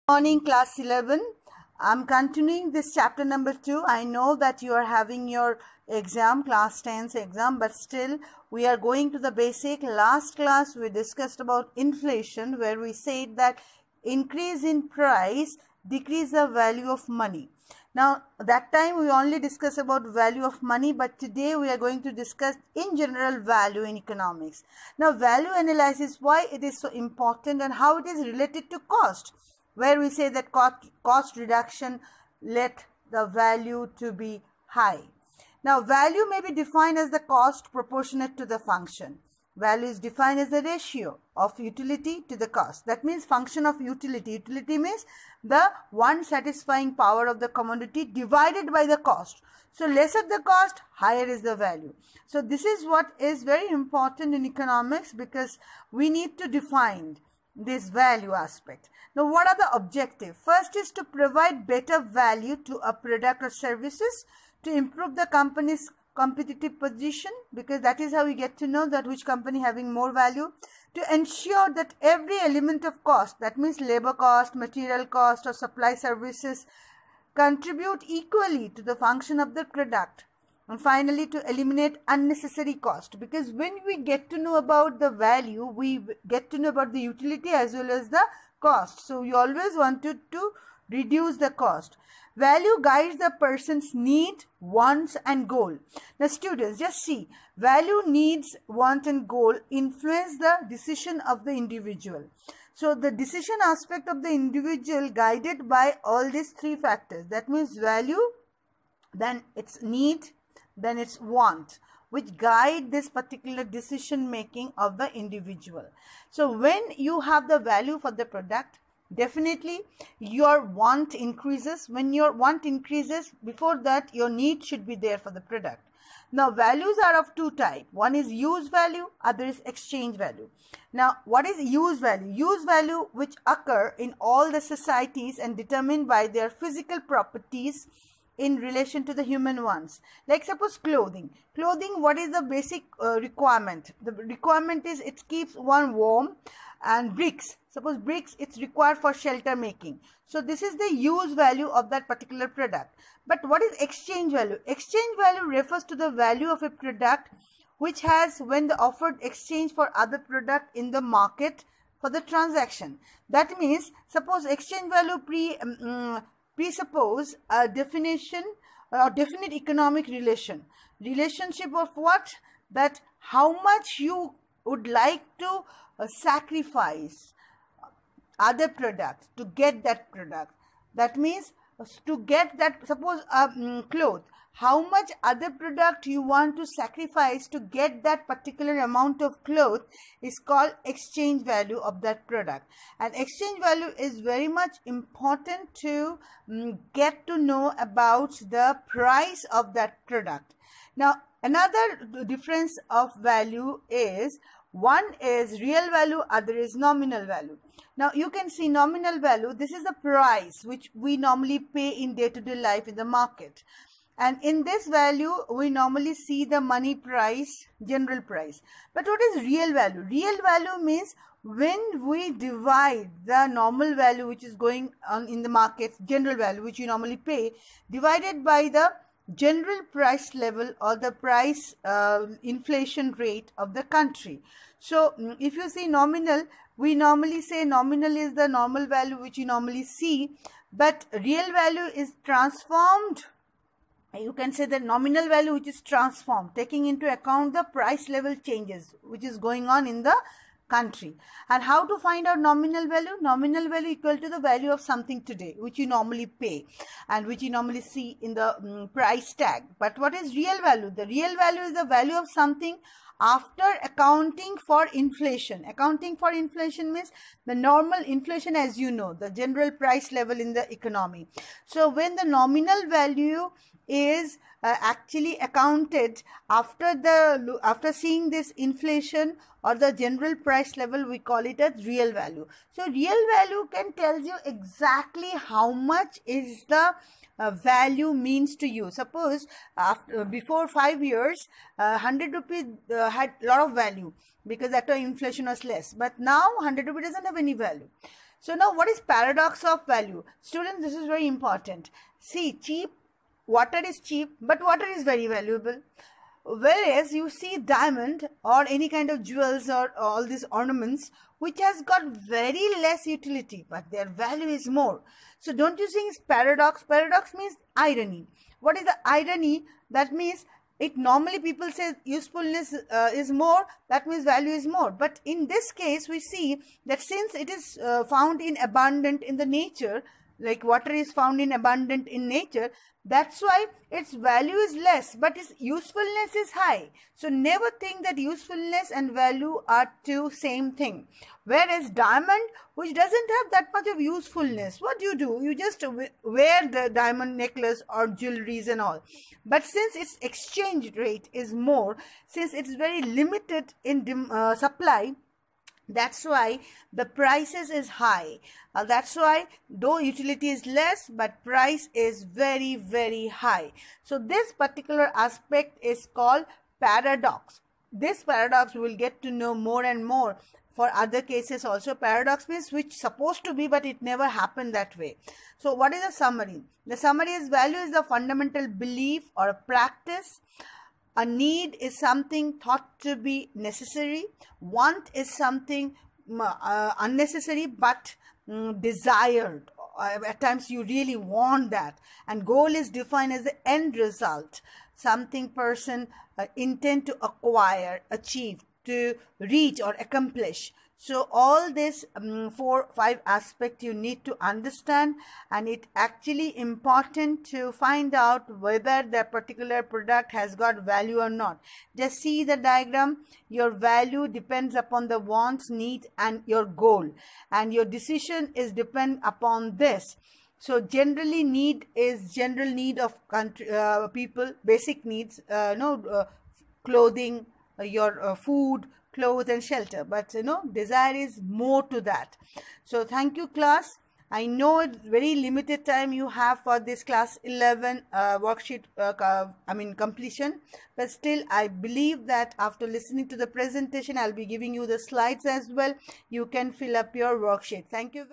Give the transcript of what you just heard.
Morning, class 11. I'm continuing this chapter number 2. I know that you are having your exam, class 10's exam, but still we are going to the basic. Last class we discussed about inflation, where we said that increase in price decrease the value of money. Now that time we only discussed about value of money, but today we are going to discuss in general value in economics. Now value analysis, why it is so important and how it is related to cost, where we say that cost reduction let the value to be high. Now value may be defined as the cost proportionate to the function. Value is defined as the ratio of utility to the cost. That means function of utility. Utility means the one satisfying power of the commodity divided by the cost. So lesser the cost, higher is the value. So this is what is very important in economics, because we need to define this value aspect. Now what are the objectives? First is to provide better value to a product or services, to improve the company's competitive position, because that is how we get to know that which company having more value, to ensure that every element of cost, that means labor cost, material cost or supply services, contribute equally to the function of the product. And finally, to eliminate unnecessary cost, because when we get to know about the value, we get to know about the utility as well as the cost. So you always wanted to reduce the cost. Value guides the person's need, wants and goal. Now students, just see, value, needs, want and goal influence the decision of the individual. So the decision aspect of the individual guided by all these three factors. That means value, then its need, then its want, which guide this particular decision making of the individual. So when you have the value for the product, definitely your want increases. When your want increases, before that your need should be there for the product. Now values are of two types. One is use value, other is exchange value. Now what is use value? Use value which occur in all the societies and determined by their physical properties in relation to the human ones. Like suppose clothing. Clothing, what is the basic requirement? The requirement is it keeps one warm. And bricks, suppose bricks, it's required for shelter making. So this is the use value of that particular product. But what is exchange value? Exchange value refers to the value of a product which has when the offered exchange for other product in the market for the transaction. That means suppose exchange value presuppose a definition or definite economic relationship of what? That how much you would like to sacrifice other products to get that product. That means to get that, suppose cloth, how much other product you want to sacrifice to get that particular amount of cloth is called exchange value of that product. And exchange value is very much important to get to know about the price of that product. Now another difference of value is, one is real value, other is nominal value. Now you can see nominal value, this is the price which we normally pay in day-to-day life in the market. And in this value, we normally see the money price, general price. But what is real value? Real value means when we divide the normal value which is going on in the market, general value which you normally pay, divided by the general price level or the price inflation rate of the country. So if you see nominal, we normally say nominal is the normal value which you normally see, but real value is transformed. You can say the nominal value which is transformed, taking into account the price level changes which is going on in the country. And how to find out nominal value? Nominal value equal to the value of something today which you normally pay and which you normally see in the price tag. But what is real value? The real value is the value of something after accounting for inflation. Accounting for inflation means the normal inflation, as you know, the general price level in the economy. So when the nominal value is actually accounted after seeing this inflation or the general price level, we call it as real value. So real value can tell you exactly how much is the value means to you. Suppose before 5 years 100 rupees had lot of value because that time inflation was less, but now 100 rupees doesn't have any value. So now what is paradox of value? Students, this is very important. See, cheap, water is cheap, but water is very valuable. Whereas you see diamond or any kind of jewels or all these ornaments which has got very less utility, but their value is more. So don't you think it's paradox? Paradox means irony. What is the irony? That means it normally people say usefulness is more, that means value is more. But in this case we see that since it is found in abundant in the nature, like water is found in abundant in nature, that's why its value is less, but its usefulness is high. So never think that usefulness and value are two same thing. Whereas diamond, which doesn't have that much of usefulness, what do? You just wear the diamond necklace or jewelries and all. But since its exchange rate is more, since it's very limited in supply, that's why the prices is high. That's why though utility is less, but price is very, very high. So this particular aspect is called paradox. This paradox we will get to know more and more for other cases also. Paradox means which supposed to be, but it never happened that way. So what is the summary? The summary is value is the fundamental belief or a practice. A need is something thought to be necessary. Want is something unnecessary but desired. At times you really want that. And goal is defined as the end result. Something person intend to acquire, achieve, to reach or accomplish. So all this 4-5 aspects you need to understand, and it actually important to find out whether the particular product has got value or not. Just see the diagram. Your value depends upon the wants, needs and your goal, and your decision is depend upon this. So generally need is general need of people, basic needs, clothing, your food, clothes and shelter, but desire is more to that. So thank you class. I know it's very limited time you have for this class 11 worksheet completion, but still I believe that after listening to the presentation I'll be giving you the slides as well. You can fill up your worksheet. Thank you.